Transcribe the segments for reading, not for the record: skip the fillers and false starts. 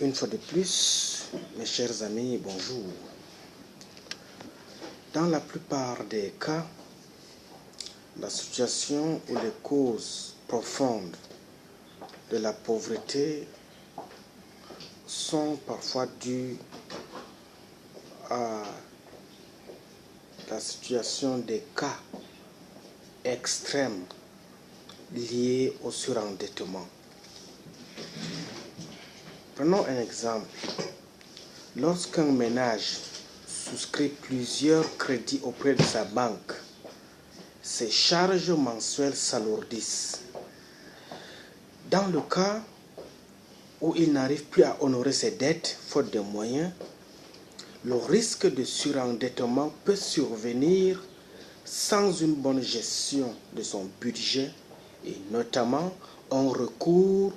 Une fois de plus, mes chers amis, bonjour. Dans la plupart des cas, la situation ou les causes profondes de la pauvreté sont parfois dues à la situation des cas extrêmes liés au surendettement. Prenons un exemple. Lorsqu'un ménage souscrit plusieurs crédits auprès de sa banque, ses charges mensuelles s'alourdissent. Dans le cas où il n'arrive plus à honorer ses dettes faute de moyens, le risque de surendettement peut survenir sans une bonne gestion de son budget et notamment en recours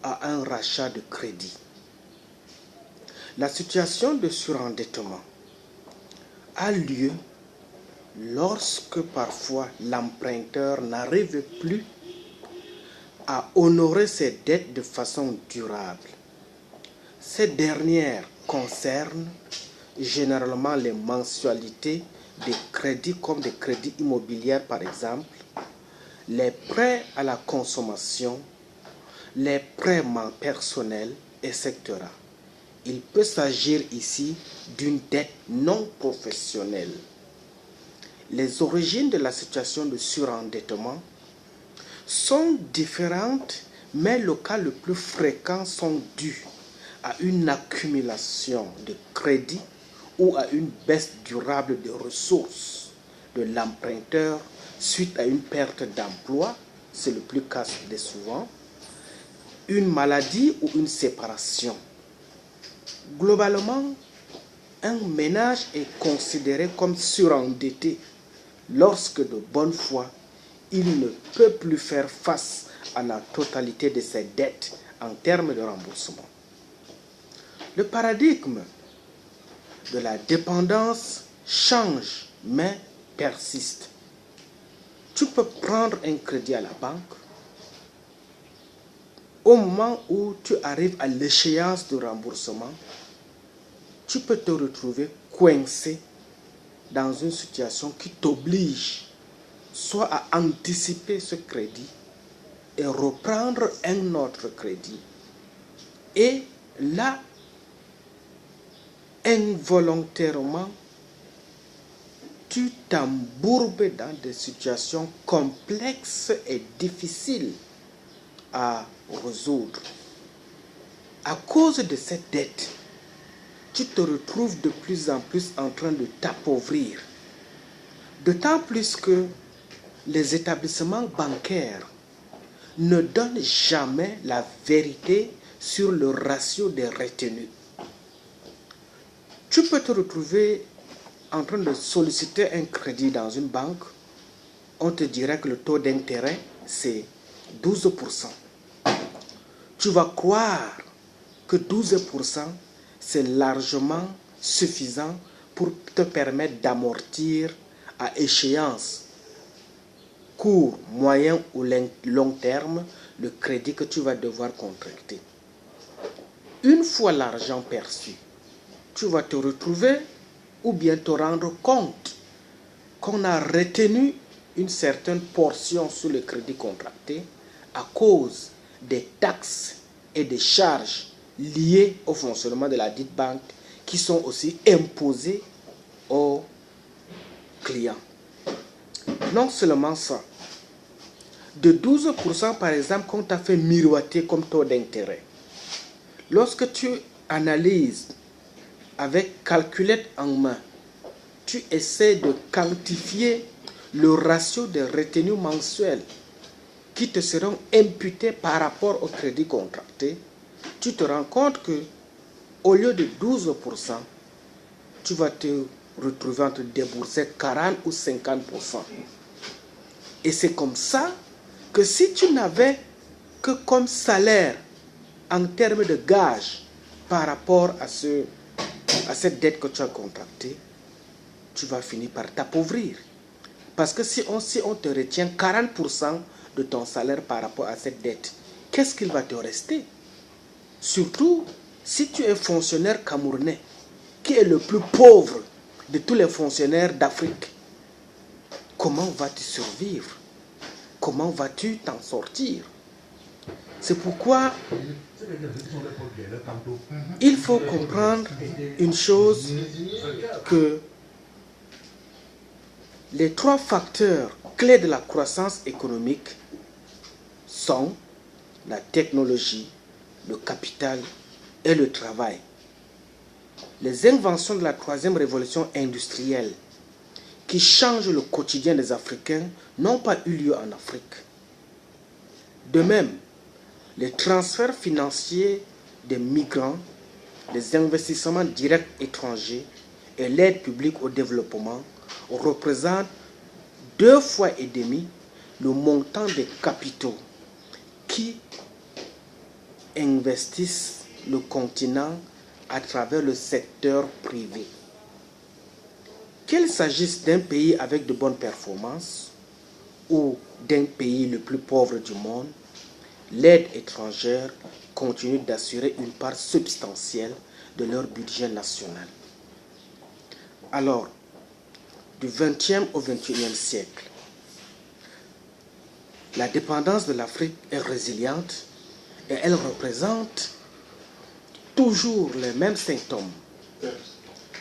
à un rachat de crédit. La situation de surendettement a lieu lorsque parfois l'emprunteur n'arrive plus à honorer ses dettes de façon durable. Ces dernières concernent généralement les mensualités des crédits comme des crédits immobiliers par exemple, les prêts à la consommation, les prêts personnels, etc. Il peut s'agir ici d'une dette non professionnelle. Les origines de la situation de surendettement sont différentes, mais le cas le plus fréquent sont dus à une accumulation de crédits ou à une baisse durable des ressources de l'emprunteur suite à une perte d'emploi, c'est le plus cas de souvent, une maladie ou une séparation. Globalement, un ménage est considéré comme surendetté lorsque de bonne foi, il ne peut plus faire face à la totalité de ses dettes en termes de remboursement. Le paradigme de la dépendance change mais persiste. Tu peux prendre un crédit à la banque. Au moment où tu arrives à l'échéance du remboursement, tu peux te retrouver coincé dans une situation qui t'oblige soit à anticiper ce crédit et reprendre un autre crédit. Et là, involontairement, tu t'embourbes dans des situations complexes et difficiles à résoudre. À cause de cette dette, tu te retrouves de plus en plus en train de t'appauvrir. D'autant plus que les établissements bancaires ne donnent jamais la vérité sur le ratio des retenues. Tu peux te retrouver en train de solliciter un crédit dans une banque. On te dirait que le taux d'intérêt, c'est 12%. Tu vas croire que 12%, c'est largement suffisant pour te permettre d'amortir à échéance, court, moyen ou long terme, le crédit que tu vas devoir contracter. Une fois l'argent perçu, tu vas te retrouver ou bien te rendre compte qu'on a retenu une certaine portion sur le crédit contracté à cause des taxes et des charges liées au fonctionnement de la dite banque qui sont aussi imposées aux clients. Non seulement ça, de 12% par exemple qu'on t'a fait miroiter comme taux d'intérêt, lorsque tu analyses avec calculette en main, tu essaies de quantifier le ratio des retenues mensuelles qui te seront imputées par rapport au crédit contracté, tu te rends compte que au lieu de 12%, tu vas te retrouver entre débourser 40 ou 50%. Et c'est comme ça que si tu n'avais que comme salaire en termes de gage par rapport à cette dette que tu as contractée, tu vas finir par t'appauvrir. Parce que si on te retient 40% de ton salaire par rapport à cette dette, qu'est-ce qu'il va te rester? Surtout Si tu es fonctionnaire camerounais, qui est le plus pauvre de tous les fonctionnaires d'Afrique, comment vas-tu survivre? Comment vas-tu t'en sortir? C'est pourquoi il faut comprendre une chose, que les 3 facteurs clés de la croissance économique sont la technologie, le capital et le travail. Les inventions de la 3e révolution industrielle qui changent le quotidien des Africains n'ont pas eu lieu en Afrique. De même, les transferts financiers des migrants, les investissements directs étrangers et l'aide publique au développement représentent 2,5 fois le montant des capitaux qui investissent le continent à travers le secteur privé. Qu'il s'agisse d'un pays avec de bonnes performances ou d'un pays le plus pauvre du monde, l'aide étrangère continue d'assurer une part substantielle de leur budget national. Alors, du XXe au XXIe siècle, la dépendance de l'Afrique est résiliente et elle représente toujours les mêmes symptômes.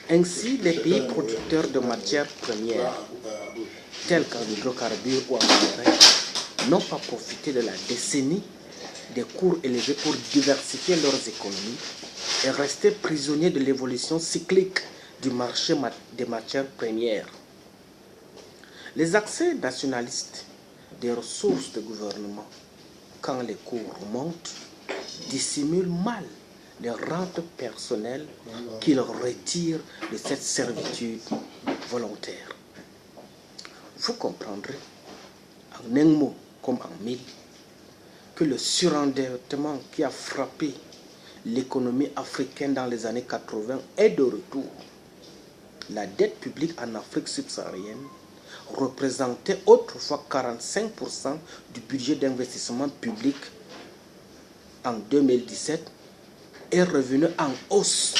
Ainsi, les pays producteurs de matières premières, tels qu'en hydrocarbures ou en minerais, n'ont pas profité de la décennie des cours élevés pour diversifier leurs économies et rester prisonniers de l'évolution cyclique du marché des matières premières. Les accès nationalistes des ressources de gouvernement, quand les cours remontent, dissimulent mal les rentes personnelles qu'ils retirent de cette servitude volontaire. Vous comprendrez, en un mot comme en 1000, que le surendettement qui a frappé l'économie africaine dans les années 80 est de retour. La dette publique en Afrique subsaharienne représentait autrefois 45% du budget d'investissement public en 2017, est revenu en hausse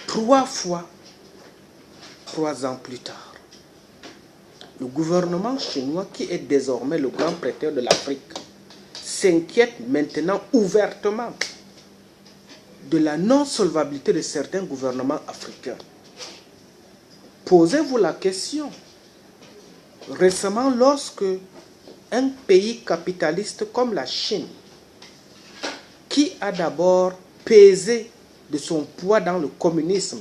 3 fois 3 ans plus tard. Le gouvernement chinois, qui est désormais le grand prêteur de l'Afrique, s'inquiète maintenant ouvertement de la non-solvabilité de certains gouvernements africains. Posez-vous la question. Récemment, lorsque un pays capitaliste comme la Chine, qui a d'abord pesé de son poids dans le communisme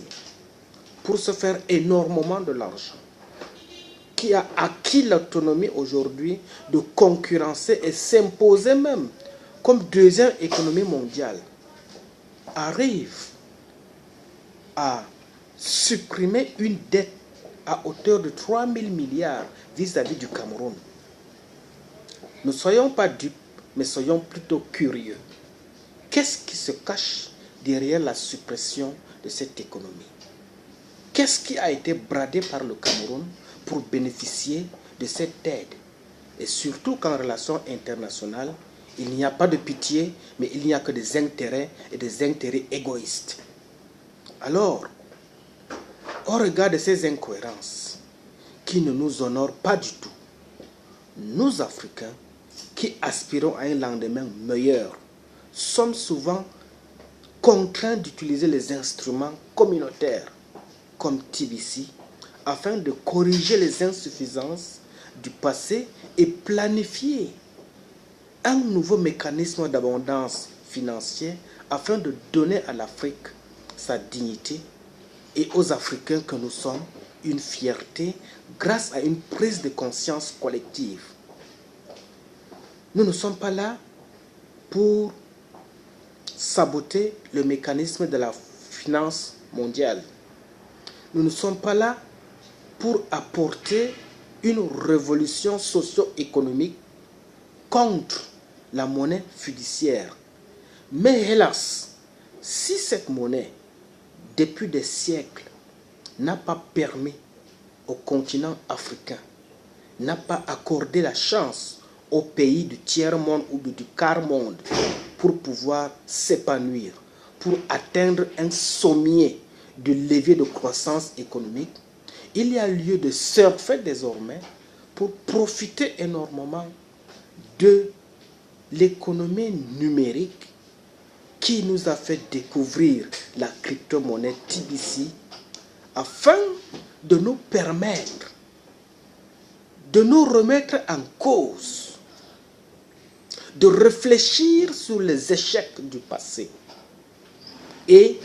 pour se faire énormément de l'argent, qui a acquis l'autonomie aujourd'hui de concurrencer et s'imposer même comme 2e économie mondiale, arrive à supprimer une dette à hauteur de 3 000 milliards vis-à-vis du Cameroun. Ne soyons pas dupes, mais soyons plutôt curieux. Qu'est-ce qui se cache derrière la suppression de cette économie? Qu'est-ce qui a été bradé par le Cameroun pour bénéficier de cette aide? Et surtout qu'en relation internationale, il n'y a pas de pitié, mais il n'y a que des intérêts et des intérêts égoïstes. Alors, au regard de ces incohérences qui ne nous honorent pas du tout, nous Africains qui aspirons à un lendemain meilleur, sommes souvent contraints d'utiliser les instruments communautaires comme TBC afin de corriger les insuffisances du passé et planifier un nouveau mécanisme d'abondance financière afin de donner à l'Afrique sa dignité et aux Africains que nous sommes une fierté grâce à une prise de conscience collective. Nous ne sommes pas là pour saboter le mécanisme de la finance mondiale. Nous ne sommes pas là pour apporter une révolution socio-économique contre la monnaie fiduciaire. Mais hélas, si cette monnaie, depuis des siècles, n'a pas permis au continent africain, n'a pas accordé la chance aux pays du tiers-monde ou du quart-monde pour pouvoir s'épanouir, pour atteindre un sommet de levier de croissance économique, il y a lieu de surfer désormais pour profiter énormément de l'économie numérique qui nous a fait découvrir la crypto-monnaie TBC afin de nous permettre de nous remettre en cause, de réfléchir sur les échecs du passé et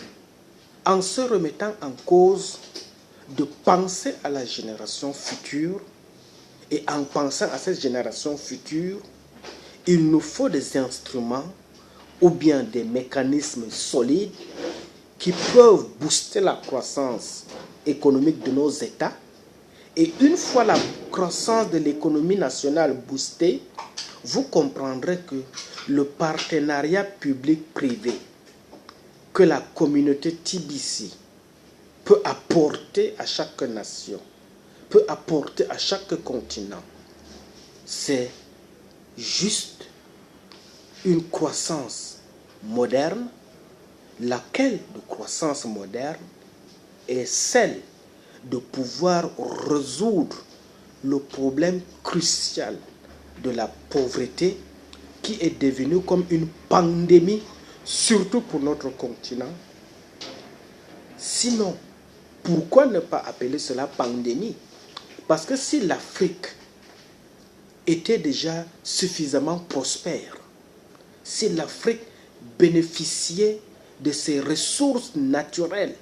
en se remettant en cause, de penser à la génération future. Et en pensant à cette génération future, il nous faut des instruments ou bien des mécanismes solides qui peuvent booster la croissance économique de nos États. Et une fois la croissance de l'économie nationale boostée, vous comprendrez que le partenariat public-privé que la communauté TBC peut apporter à chaque nation, peut apporter à chaque continent, c'est juste une croissance moderne, laquelle de croissance moderne est celle de pouvoir résoudre le problème crucial de la pauvreté qui est devenu comme une pandémie, surtout pour notre continent. Sinon, pourquoi ne pas appeler cela pandémie? Parce que si l'Afrique était déjà suffisamment prospère, si l'Afrique bénéficiait de ses ressources naturelles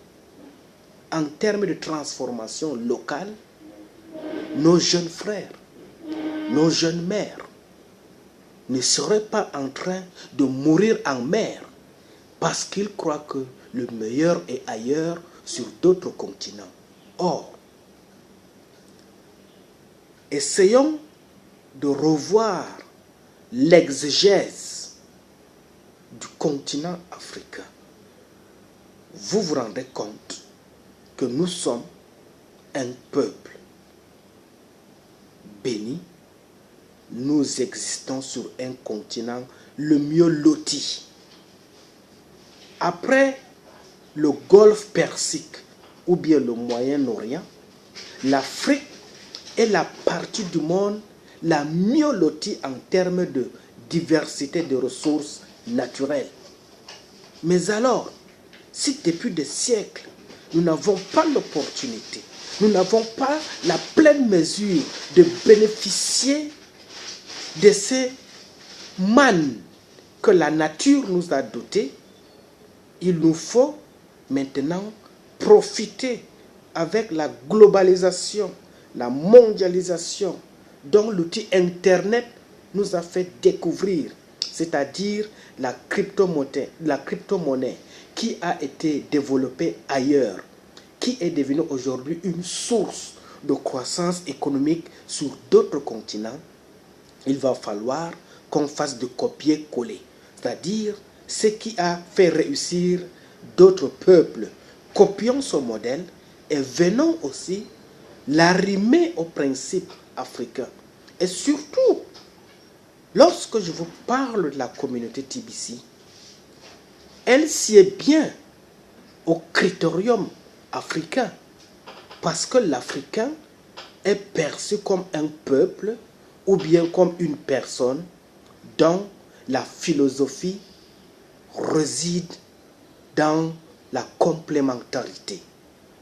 en termes de transformation locale, nos jeunes frères, nos jeunes mères ne seraient pas en train de mourir en mer parce qu'ils croient que le meilleur est ailleurs sur d'autres continents. Or, essayons de revoir l'exégèse du continent africain. Vous vous rendez compte que nous sommes un peuple béni. Nous existons sur un continent le mieux loti. Après le Golfe Persique ou bien le Moyen-Orient, l'Afrique est la partie du monde la mieux lotie en termes de diversité de ressources naturelles. Mais alors, si depuis des siècles, nous n'avons pas l'opportunité, nous n'avons pas la pleine mesure de bénéficier de ces mannes que la nature nous a dotés, il nous faut maintenant profiter avec la globalisation, la mondialisation dont l'outil Internet nous a fait découvrir, c'est-à-dire la crypto-monnaie qui a été développée ailleurs, qui est devenue aujourd'hui une source de croissance économique sur d'autres continents. Il va falloir qu'on fasse de copier-coller, c'est-à-dire ce qui a fait réussir d'autres peuples. Copions ce modèle et venons aussi l'arrimer au principe africain. Et surtout, lorsque je vous parle de la communauté TBC, elle sied bien au critérium africain, parce que l'Africain est perçu comme un peuple ou bien comme une personne dont la philosophie réside dans la complémentarité.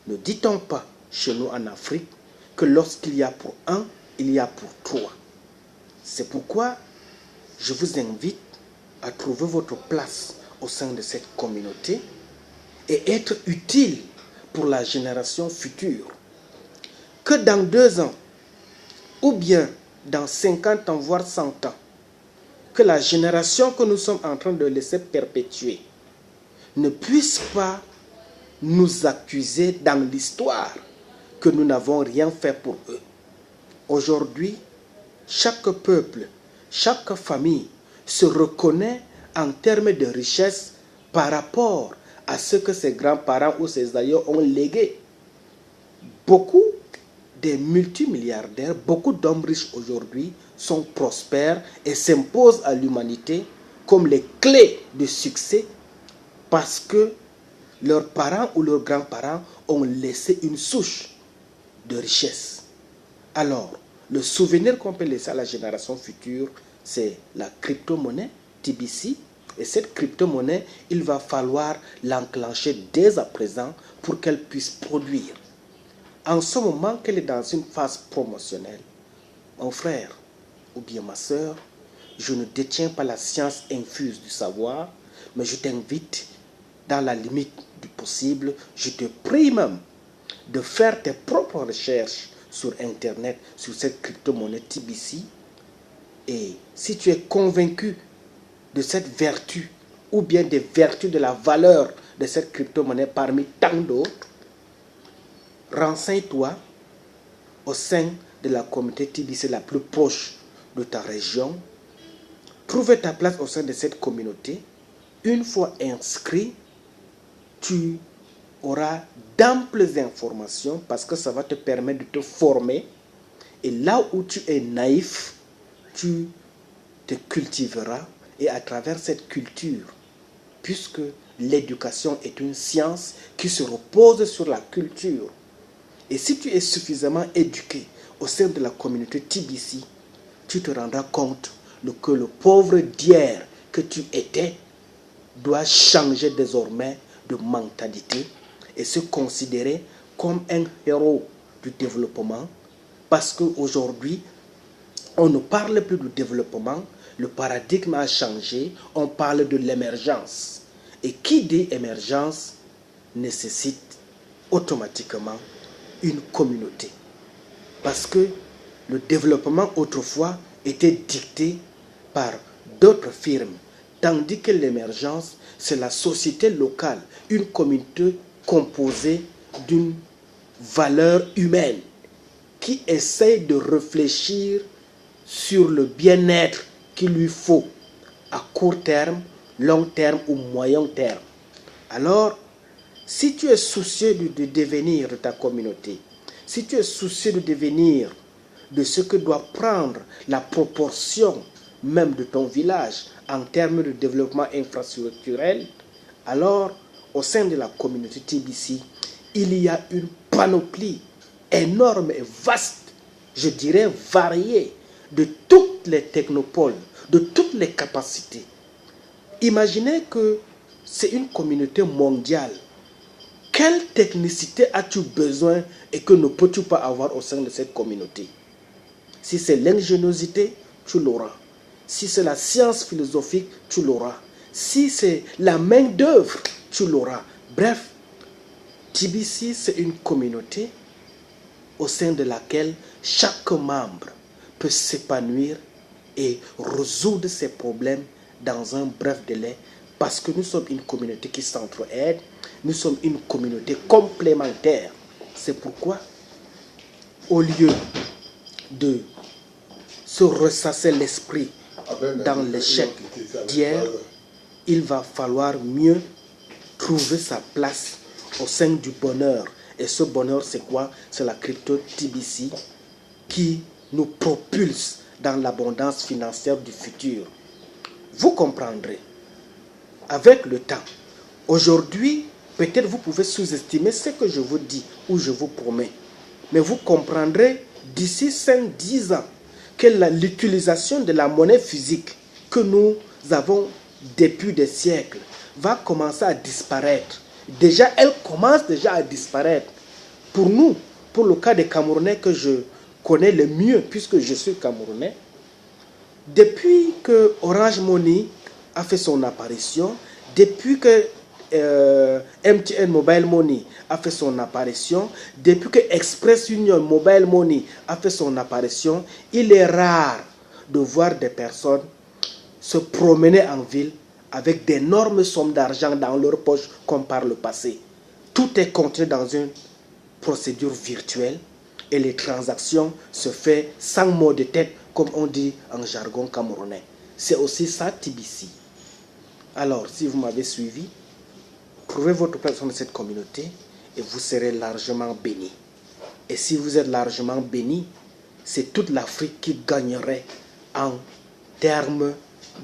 Ne dit-on pas chez nous en Afrique que lorsqu'il y a pour un, il y a pour trois? C'est pourquoi je vous invite à trouver votre place au sein de cette communauté et être utile pour la génération future. Que dans 2 ans, ou bien dans 50 ans, voire 100 ans, que la génération que nous sommes en train de laisser perpétuer ne puisse pas nous accuser dans l'histoire que nous n'avons rien fait pour eux. Aujourd'hui, chaque peuple, chaque famille se reconnaît en termes de richesse par rapport à ce que ses grands-parents ou ses aïeux ont légué. Beaucoup des multimilliardaires, beaucoup d'hommes riches aujourd'hui sont prospères et s'imposent à l'humanité comme les clés du succès parce que leurs parents ou leurs grands-parents ont laissé une souche de richesse. Alors, le souvenir qu'on peut laisser à la génération future, c'est la crypto-monnaie, TBC. Et cette crypto-monnaie, il va falloir l'enclencher dès à présent pour qu'elle puisse produire. En ce moment qu'elle est dans une phase promotionnelle, mon frère ou bien ma soeur, je ne détiens pas la science infuse du savoir, mais je t'invite, dans la limite du possible, je te prie même de faire tes propres recherches sur Internet, sur cette crypto-monnaie TBC. Et si tu es convaincu de cette vertu, ou bien des vertus de la valeur de cette crypto-monnaie parmi tant d'autres, renseigne-toi au sein de la communauté TBC la plus proche de ta région. Trouve ta place au sein de cette communauté. Une fois inscrit, tu auras d'amples informations parce que ça va te permettre de te former. Et là où tu es naïf, tu te cultiveras. Et à travers cette culture, puisque l'éducation est une science qui se repose sur la culture, et si tu es suffisamment éduqué au sein de la communauté TBC, tu te rendras compte que le pauvre d'hier que tu étais doit changer désormais de mentalité et se considérer comme un héros du développement, parce qu'aujourd'hui, on ne parle plus du développement, le paradigme a changé, on parle de l'émergence. Et qui dit émergence nécessite automatiquement une communauté. Parce que le développement autrefois était dicté par d'autres firmes, tandis que l'émergence, c'est la société locale, une communauté composée d'une valeur humaine qui essaye de réfléchir sur le bien-être qu'il lui faut à court terme, long terme ou moyen terme. Alors, si tu es soucieux du devenir de ta communauté, si tu es soucieux du devenir de ce que doit prendre la proportion même de ton village en termes de développement infrastructurel, alors au sein de la communauté TBC, il y a une panoplie énorme et vaste, je dirais variée, de toutes les technopoles, de toutes les capacités. Imaginez que c'est une communauté mondiale. Quelle technicité as-tu besoin et que ne peux-tu pas avoir au sein de cette communauté? Si c'est l'ingéniosité, tu l'auras. Si c'est la science philosophique, tu l'auras. Si c'est la main d'œuvre, tu l'auras. Bref, TBC, c'est une communauté au sein de laquelle chaque membre peut s'épanouir et résoudre ses problèmes dans un bref délai, parce que nous sommes une communauté qui s'entraide, nous sommes une communauté complémentaire. C'est pourquoi, au lieu de se ressasser l'esprit dans l'échec d'hier, il va falloir mieux trouver sa place au sein du bonheur. Et ce bonheur, c'est quoi? C'est la crypto TBC qui nous propulse dans l'abondance financière du futur. Vous comprendrez, avec le temps, aujourd'hui, peut-être vous pouvez sous-estimer ce que je vous dis ou je vous promets. Mais vous comprendrez d'ici 5-10 ans que l'utilisation de la monnaie physique que nous avons depuis des siècles va commencer à disparaître. Déjà, elle commence déjà à disparaître. Pour nous, pour le cas des Camerounais que je connais le mieux, puisque je suis Camerounais, depuis que Orange Money a fait son apparition, depuis que MTN Mobile Money a fait son apparition, depuis que Express Union Mobile Money a fait son apparition, il est rare de voir des personnes se promener en ville avec d'énormes sommes d'argent dans leur poche comme par le passé. Tout est contenu dans une procédure virtuelle et les transactions se font sans mot de tête, comme on dit en jargon camerounais. C'est aussi ça TBC. Alors, si vous m'avez suivi, trouvez votre place dans cette communauté et vous serez largement béni. Et si vous êtes largement béni, c'est toute l'Afrique qui gagnerait en termes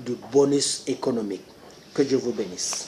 de bonus économique. Que Dieu vous bénisse.